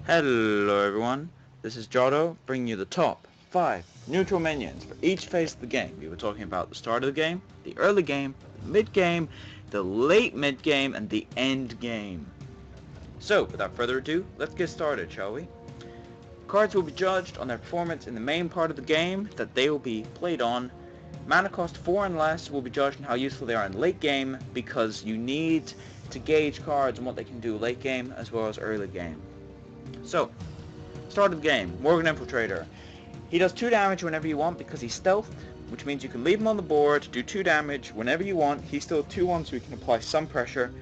Hello everyone, this is Jotto bringing you the top 5 neutral minions for each phase of the game. We were talking about the start of the game, the early game, the mid game, the late mid game, and the end game. So without further ado, let's get started, shall we? Cards will be judged on their performance in the main part of the game that they will be played on. Mana cost 4 and less will be judged on how useful they are in late game, because you need to gauge cards and what they can do late game as well as early game. So, start of the game, Morgan Infiltrator. He does 2 damage whenever you want because he's stealth, which means you can leave him on the board, do 2 damage whenever you want. He's still 2-1, so he can apply some pressure,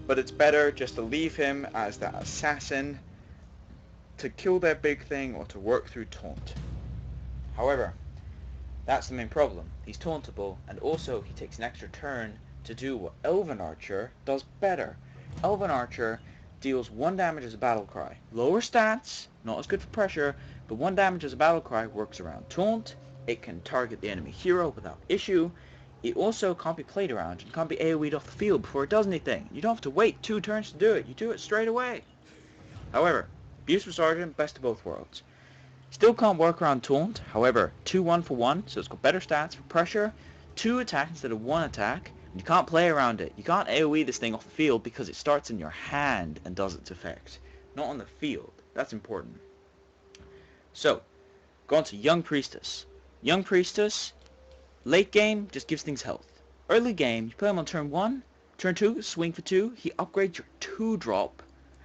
but it's better just to leave him as that assassin to kill their big thing or to work through taunt. However, that's the main problem. He's tauntable, and also he takes an extra turn to do what Elven Archer does better. Elven Archer deals 1 damage as a battle cry. Lower stats, not as good for pressure, but 1 damage as a battle cry works around taunt. It can target the enemy hero without issue. It also can't be played around and can't be AoE'd off the field before it does anything. You don't have to wait 2 turns to do it. You do it straight away. However, Abuse for Sergeant, best of both worlds. Still can't work around taunt, however, 2-1 for 1, so it's got better stats for pressure, 2 attack instead of 1 attack, and you can't play around it. You can't AoE this thing off the field because it starts in your hand and does its effect, not on the field. That's important. So, go on to Young Priestess. Young Priestess, late game, just gives things health. Early game, you play him on turn 1, turn 2, swing for 2, he upgrades your 2-drop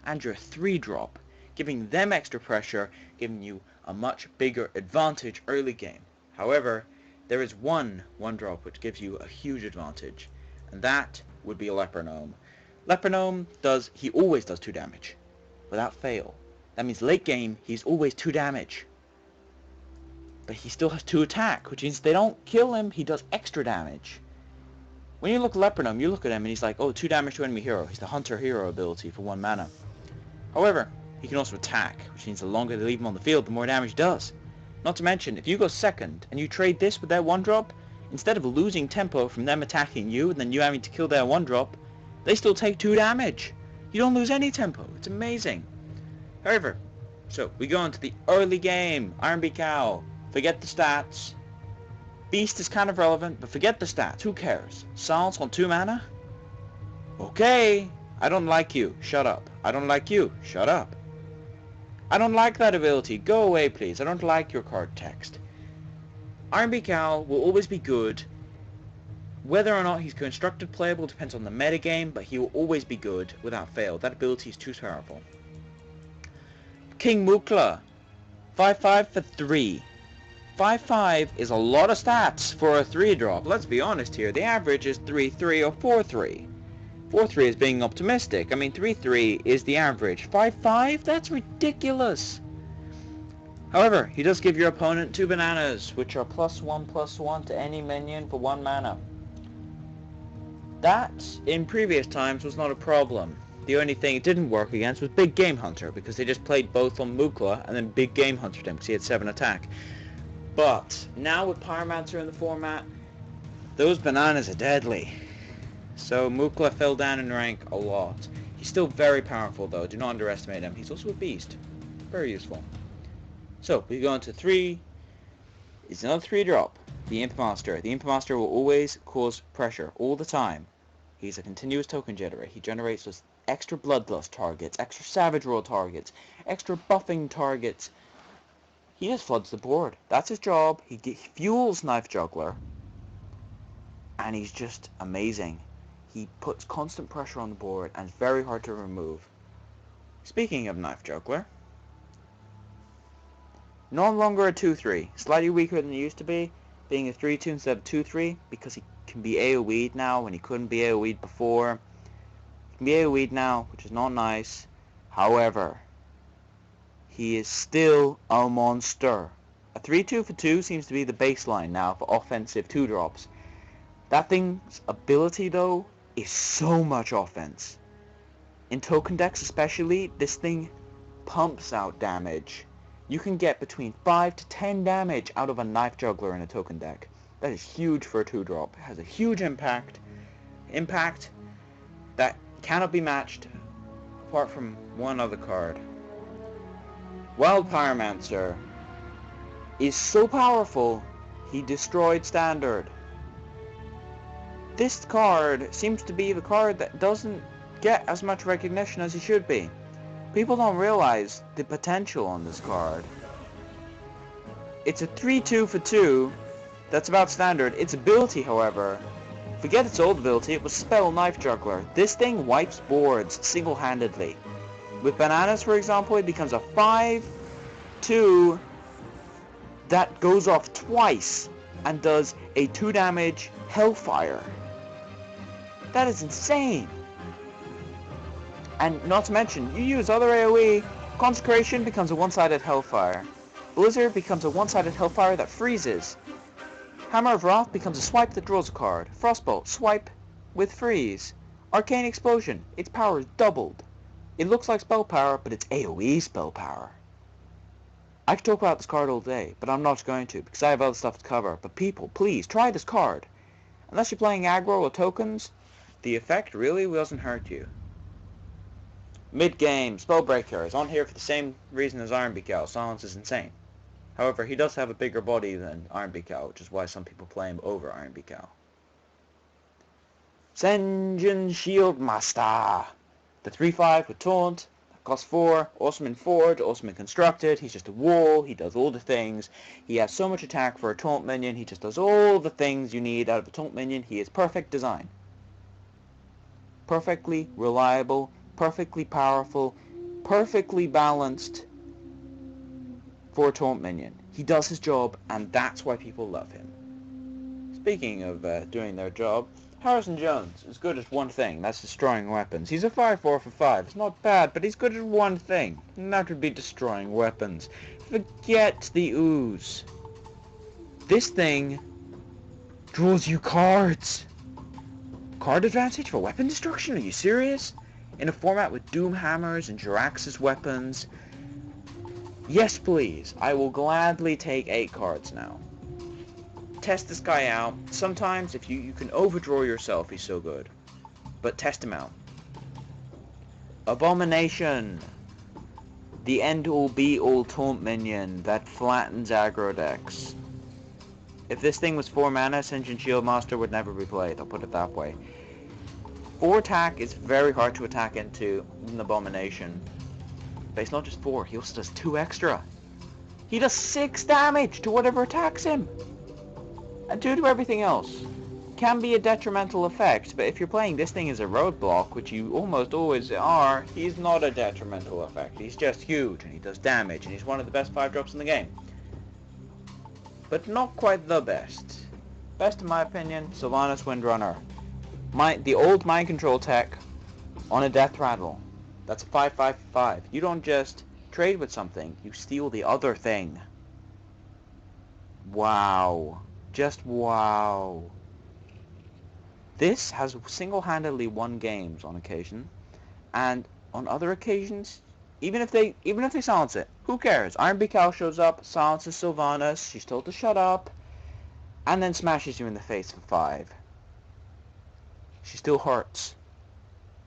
and your 3-drop, giving them extra pressure, giving you a much bigger advantage early game. However, there is one drop which gives you a huge advantage, and that would be a Leper Gnome. Leper Gnome he always does 2 damage, without fail. That means late game, he's always 2 damage. But he still has 2 attack, which means if they don't kill him, he does extra damage. When you look at Leper Gnome, you look at him and he's like, oh, 2 damage to enemy hero. He's the Hunter hero ability for 1 mana. However, he can also attack, which means the longer they leave him on the field, the more damage he does. Not to mention, if you go second and you trade this with their 1-drop, instead of losing tempo from them attacking you and then you having to kill their 1-drop, they still take 2 damage. You don't lose any tempo. It's amazing. However, so we go into the early game. Iron Beak Cow. Forget the stats. Beast is kind of relevant, but forget the stats. Who cares? Silence on 2 mana? Okay. I don't like you. Shut up. I don't like you. Shut up. I don't like that ability. Go away, please. I don't like your card text. Iron Beak Owl will always be good. Whether or not he's constructed playable depends on the metagame, but he will always be good without fail. That ability is too powerful. King Mukla. 5-5 for 3. 5-5 is a lot of stats for a 3-drop. Let's be honest here. The average is 3-3 or 4-3. 4-3 is being optimistic. I mean, 3-3 is the average. 5-5? That's ridiculous. However, he does give your opponent 2 bananas, which are +1/+1 to any minion for 1 mana. That, in previous times, was not a problem. The only thing it didn't work against was Big Game Hunter, because they just played both on Mukla, and then Big Game Hunter him, because he had 7 attack. But, now with Pyromancer in the format, those bananas are deadly. So Mukla fell down in rank a lot. He's still very powerful though, do not underestimate him. He's also a beast. Very useful. So we go into 3. It's another 3-drop. The Imp Master. The Imp Master will always cause pressure all the time. He's a continuous token generator. He generates those extra Bloodlust targets, extra Savage Roll targets, extra buffing targets. He just floods the board. That's his job. He fuels Knife Juggler. And he's just amazing. He puts constant pressure on the board and is very hard to remove. Speaking of Knife Juggler, no longer a 2-3, slightly weaker than he used to be, being a 3-2 instead of 2-3 because he can be AoE'd now when he couldn't be AoE'd before. He can be AoE'd now, which is not nice. However, he is still a monster. A 3-2 for 2 seems to be the baseline now for offensive 2-drops. That thing's ability though is so much offense. In token decks especially, this thing pumps out damage. You can get between 5 to 10 damage out of a Knife Juggler in a token deck. That is huge for a 2-drop. It has a huge impact that cannot be matched apart from one other card. Wild Pyromancer is so powerful, he destroyed Standard. This card seems to be the card that doesn't get as much recognition as he should be. People don't realize the potential on this card. It's a 3-2 for 2. That's about standard. Its ability, however, forget its old ability, it was Spell Knife Juggler. This thing wipes boards single-handedly. With bananas, for example, it becomes a 5-2 that goes off twice and does a 2 damage Hellfire. That is insane. And not to mention, you use other AoE, Consecration becomes a one-sided Hellfire. Blizzard becomes a one-sided Hellfire that freezes. Hammer of Wrath becomes a swipe that draws a card. Frostbolt, swipe with freeze. Arcane Explosion, its power is doubled. It looks like spell power, but it's AoE spell power. I could talk about this card all day, but I'm not going to, because I have other stuff to cover. But people, please, try this card. Unless you're playing aggro or tokens, the effect really doesn't hurt you. Mid-game, Spellbreaker is on here for the same reason as Iron Beak Owl. Silence is insane. However, he does have a bigger body than Iron Beak Owl, which is why some people play him over Iron Beak Owl. Senjin Shieldmaster. The 3-5 with Taunt. That costs 4. Awesome in Forge, awesome in Constructed. He's just a wall. He does all the things. He has so much attack for a Taunt minion. He just does all the things you need out of a Taunt minion. He is perfect design. Perfectly reliable, perfectly powerful, perfectly balanced for a Taunt minion. He does his job, and that's why people love him. Speaking of doing their job, Harrison Jones is good at one thing, that's destroying weapons. He's a 5-4 for 5. It's not bad, but he's good at one thing, and that would be destroying weapons. Forget the ooze. This thing draws you cards. Card advantage for weapon destruction? Are you serious? In a format with Doom Hammers and Jirax's weapons? Yes, please. I will gladly take 8 cards now. Test this guy out. Sometimes, if you can overdraw yourself, he's so good. But test him out. Abomination. The end-all be-all taunt minion that flattens aggro decks. If this thing was 4 mana, Senjin Shieldmaster would never be played, I'll put it that way. 4 attack is very hard to attack into an Abomination. But it's not just 4, he also does 2 extra. He does 6 damage to whatever attacks him. And 2 to everything else. Can be a detrimental effect, but if you're playing this thing as a roadblock, which you almost always are, he's not a detrimental effect. He's just huge, and he does damage, and he's one of the best 5-drops in the game. But not quite the best. Best in my opinion, Sylvanas Windrunner. The old mind control tech on a death rattle. That's a 5-5-5. You don't just trade with something, you steal the other thing. Wow. Just wow. This has single-handedly won games on occasion, and on other occasions, even if they silence it, who cares? Iron Beak Owl shows up, silences Sylvanas, she's told to shut up, and then smashes you in the face for 5. She still hurts.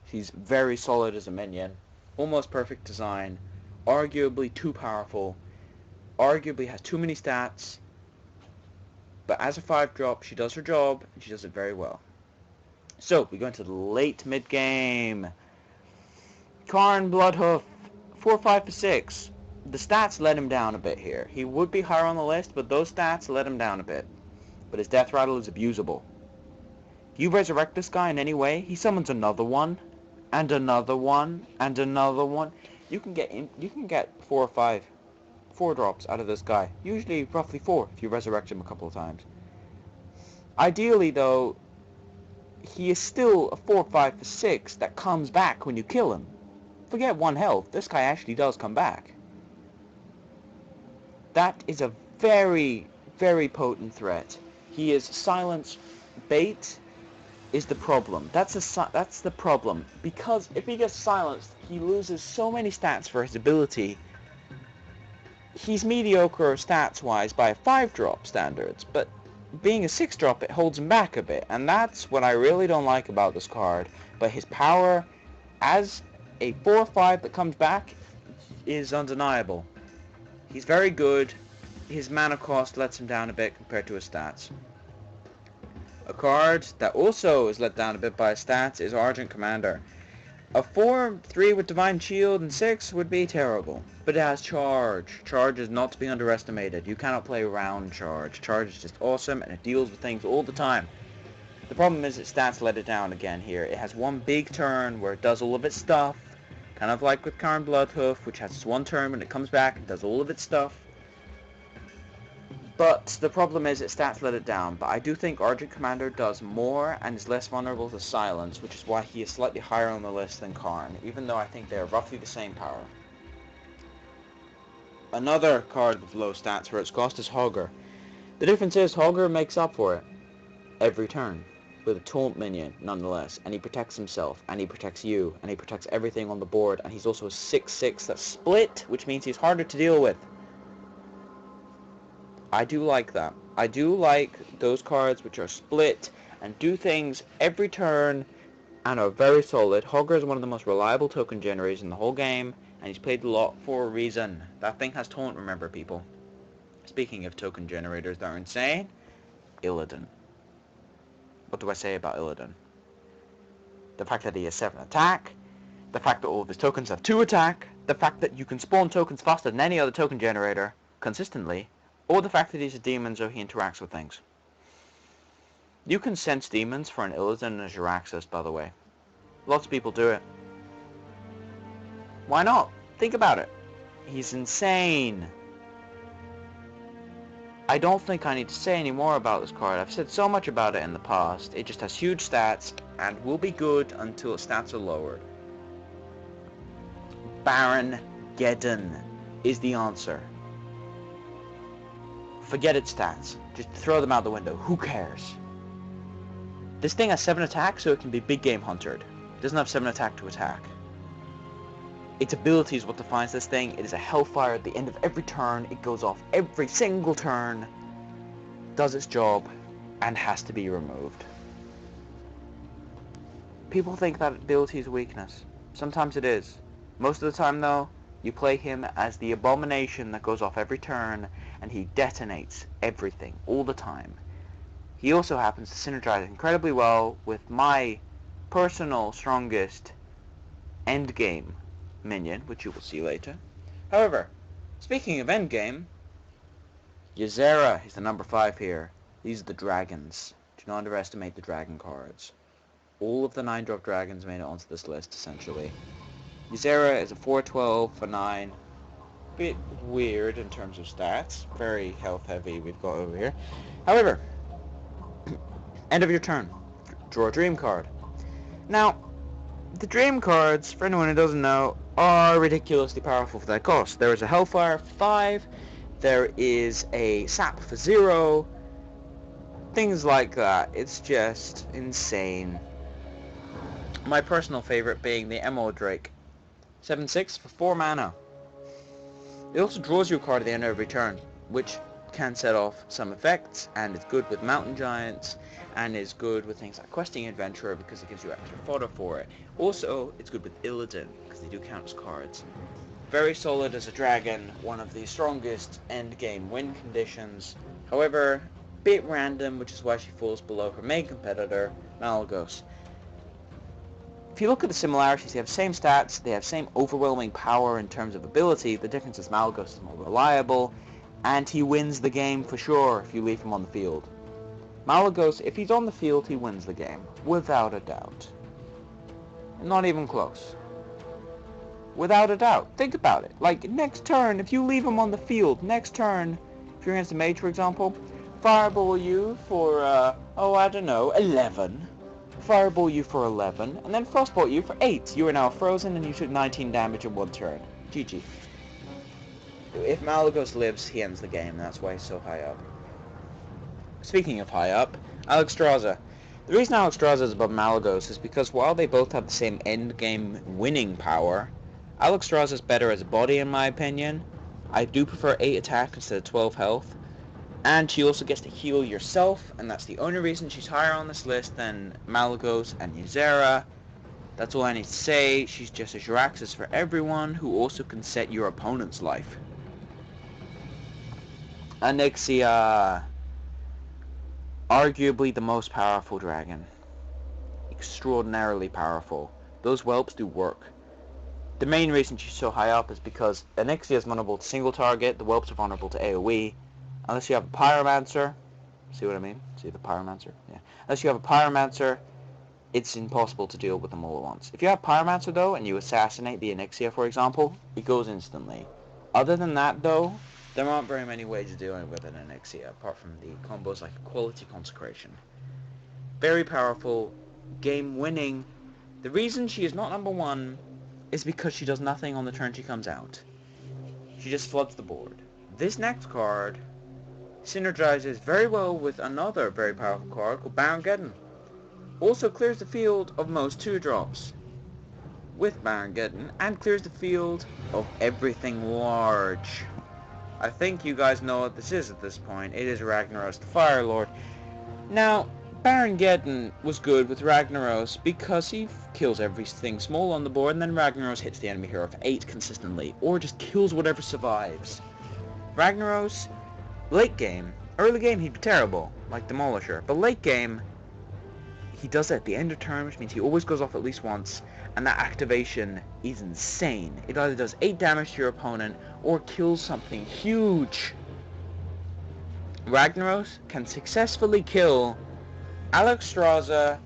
She's very solid as a minion, almost perfect design, arguably too powerful, arguably has too many stats, but as a 5-drop, she does her job, and she does it very well. So, we go into the late mid-game. Karn Bloodhoof, 4-5 for 6. The stats let him down a bit here. He would be higher on the list, but those stats let him down a bit. But his death rattle is abusable. You resurrect this guy in any way, he summons another one, and another one, and another one. You can get 4 or 5 4-drops out of this guy. Usually roughly 4 if you resurrect him a couple of times. Ideally though, he is still a 4-5 for 6 that comes back when you kill him. Forget 1 health, this guy actually does come back. That is a very, very potent threat. He is silence bait is the problem. That's the problem. Because if he gets silenced, he loses so many stats for his ability. He's mediocre stats-wise by 5-drop standards, but being a 6-drop, it holds him back a bit, and that's what I really don't like about this card. But his power as a 4-5 that comes back is undeniable. He's very good. His mana cost lets him down a bit compared to his stats. A card that also is let down a bit by his stats is Argent Commander. A 4/3 with Divine Shield and 6 would be terrible. But it has Charge. Charge is not to be underestimated. You cannot play around Charge. Charge is just awesome and it deals with things all the time. The problem is its stats let it down again here. It has one big turn where it does all of its stuff. Kind of like with Karn Bloodhoof, which has its one turn when it comes back and does all of its stuff. But the problem is its stats let it down. But I do think Argent Commander does more and is less vulnerable to silence, which is why he is slightly higher on the list than Karn, even though I think they are roughly the same power. Another card with low stats for its cost is Hogger. The difference is Hogger makes up for it every turn with a taunt minion nonetheless, and he protects himself, and he protects you, and he protects everything on the board, and he's also a 6/6 that's split, which means he's harder to deal with. I do like that. I do like those cards which are split and do things every turn and are very solid. Hogger is one of the most reliable token generators in the whole game, and he's played a lot for a reason. That thing has taunt, remember, people. Speaking of token generators that are insane, Illidan. What do I say about Illidan? The fact that he has 7 attack, the fact that all of his tokens have 2 attack, the fact that you can spawn tokens faster than any other token generator, consistently, or the fact that he's a demon so he interacts with things. You can sense demons for an Illidan as your access, by the way. Lots of people do it. Why not? Think about it. He's insane. I don't think I need to say any more about this card. I've said so much about it in the past. It just has huge stats and will be good until its stats are lowered. Baron Geddon is the answer. Forget its stats. Just throw them out the window. Who cares? This thing has 7 attack, so it can be big game huntered. It doesn't have 7 attack to attack. Its ability is what defines this thing. It is a Hellfire at the end of every turn. It goes off every single turn, does its job, and has to be removed. People think that ability is a weakness. Sometimes it is. Most of the time, though, you play him as the abomination that goes off every turn, and he detonates everything, all the time. He also happens to synergize incredibly well with my personal strongest endgame minion, which you will see later. However, speaking of endgame, Ysera is the number 5 here. These are the dragons. Do not underestimate the dragon cards. All of the 9-drop dragons made it onto this list, essentially. Ysera is a 4/12 for 9. Bit weird in terms of stats. Very health heavy we've got over here. However, end of your turn. Draw a dream card. Now, the dream cards, for anyone who doesn't know, are ridiculously powerful for their cost. There is a Hellfire for 5. There is a Sap for 0. Things like that. It's just insane. My personal favorite being the Emerald Drake. 7/6 for 4 mana. It also draws you a card at the end of every turn, which can set off some effects, and it's good with Mountain Giants, and is good with things like Questing Adventurer because it gives you extra fodder for it. Also, it's good with Illidan because they do count as cards. Very solid as a dragon, one of the strongest endgame win conditions. However, bit random, which is why she falls below her main competitor, Malygos. If you look at the similarities, they have the same stats, they have same overwhelming power in terms of ability. The difference is Malygos is more reliable, and he wins the game for sure if you leave him on the field. Malygos, if he's on the field, he wins the game, without a doubt. Not even close. Without a doubt. Think about it. Like, next turn, if you leave him on the field, next turn, if you're against a mage, for example, fireball you for, I don't know, 11. Fireball you for 11, and then frostbolt you for 8. You are now frozen and you took 19 damage in 1 turn. GG. If Malygos lives, he ends the game. That's why he's so high up. Speaking of high up, Alexstrasza. The reason Alexstrasza is above Malygos is because while they both have the same endgame winning power, Alexstrasza is better as a body in my opinion. I do prefer 8 attack instead of 12 health. And she also gets to heal yourself, and that's the only reason she's higher on this list than Malygos and Ysera. That's all I need to say. She's just a Jiraxis for everyone who also can set your opponent's life. Onyxia. Arguably the most powerful dragon. Extraordinarily powerful. Those whelps do work. The main reason she's so high up is because Onyxia is vulnerable to single target, the whelps are vulnerable to AoE. Unless you have a Pyromancer, see what I mean? See the Pyromancer? Yeah. Unless you have a Pyromancer, it's impossible to deal with them all at once. If you have Pyromancer though, and you assassinate the Onyxia for example, it goes instantly. Other than that though, there aren't very many ways of dealing with an Onyxia, apart from the combos like Quality Consecration. Very powerful, game winning. The reason she is not number 1 is because she does nothing on the turn she comes out. She just floods the board. This next card synergizes very well with another very powerful card called Baron. Also clears the field of most 2-drops with Baron and clears the field of everything large. I think you guys know what this is at this point. It is Ragnaros the Fire Lord. Now, Baron was good with Ragnaros because he kills everything small on the board, and then Ragnaros hits the enemy hero for 8 consistently, or just kills whatever survives. Ragnaros, late game, early game he'd be terrible, like Demolisher, but late game, he does it at the end of turn, which means he always goes off at least once, and that activation is insane. It either does 8 damage to your opponent, or kills something huge. Ragnaros can successfully kill Alexstrasza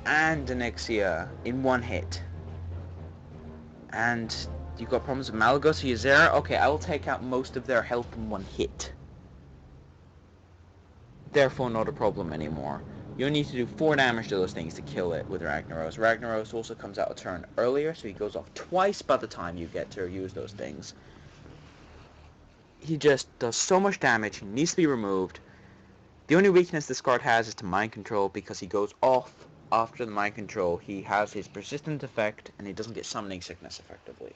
and Onyxia in one hit. And you've got problems with Malygos or Ysera? Okay, I will take out most of their health in one hit. Therefore not a problem anymore. You only need to do 4 damage to those things to kill it with Ragnaros. Ragnaros also comes out a turn earlier, so he goes off twice by the time you get to use those things. He just does so much damage, he needs to be removed. The only weakness this card has is to Mind Control, because he goes off after the Mind Control. He has his persistent effect, and he doesn't get Summoning Sickness effectively.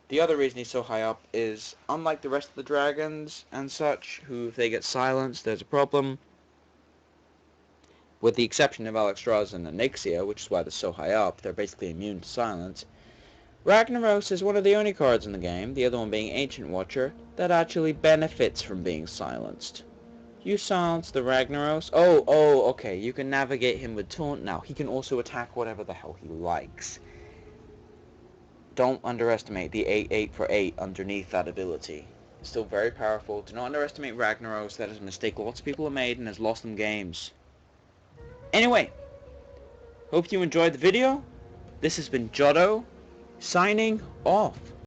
The other reason he's so high up is, unlike the rest of the dragons and such, who if they get silenced, there's a problem. With the exception of Alexstrasza and Onyxia, which is why they're so high up, they're basically immune to silence. Ragnaros is one of the only cards in the game, the other one being Ancient Watcher, that actually benefits from being silenced. You silence the Ragnaros. Okay, you can navigate him with Taunt now. He can also attack whatever the hell he likes. Don't underestimate the 8/8 for 8 underneath that ability. It's still very powerful. Do not underestimate Ragnaros. That is a mistake lots of people have made and has lost them games. Anyway, hope you enjoyed the video. This has been Jotto, signing off.